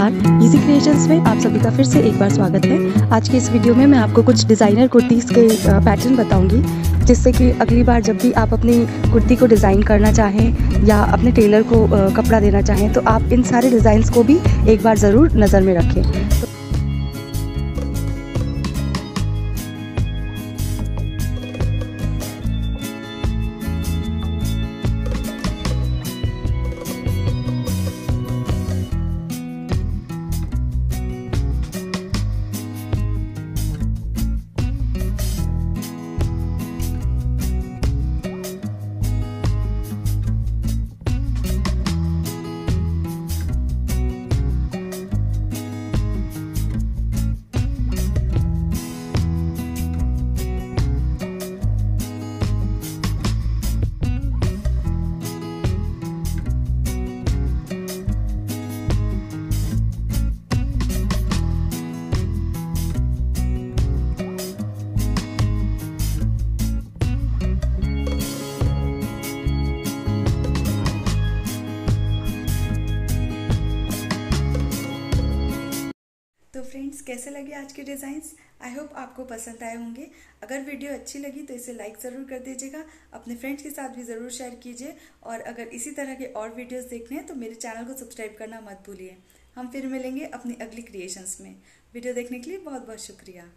नमस्कार, easy creations में आप सभी का फिर से एक बार स्वागत है। आज की इस वीडियो में मैं आपको कुछ डिज़ाइनर कुर्तीज़ के पैटर्न बताऊंगी, जिससे कि अगली बार जब भी आप अपनी कुर्ती को डिज़ाइन करना चाहें या अपने टेलर को कपड़ा देना चाहें तो आप इन सारे डिज़ाइंस को भी एक बार ज़रूर नज़र में रखें। तो फ्रेंड्स, कैसे लगे आज के डिज़ाइंस? आई होप आपको पसंद आए होंगे। अगर वीडियो अच्छी लगी तो इसे लाइक ज़रूर कर दीजिएगा, अपने फ्रेंड्स के साथ भी ज़रूर शेयर कीजिए और अगर इसी तरह के और वीडियोस देखने हैं तो मेरे चैनल को सब्सक्राइब करना मत भूलिए। हम फिर मिलेंगे अपनी अगली क्रिएशंस में। वीडियो देखने के लिए बहुत बहुत शुक्रिया।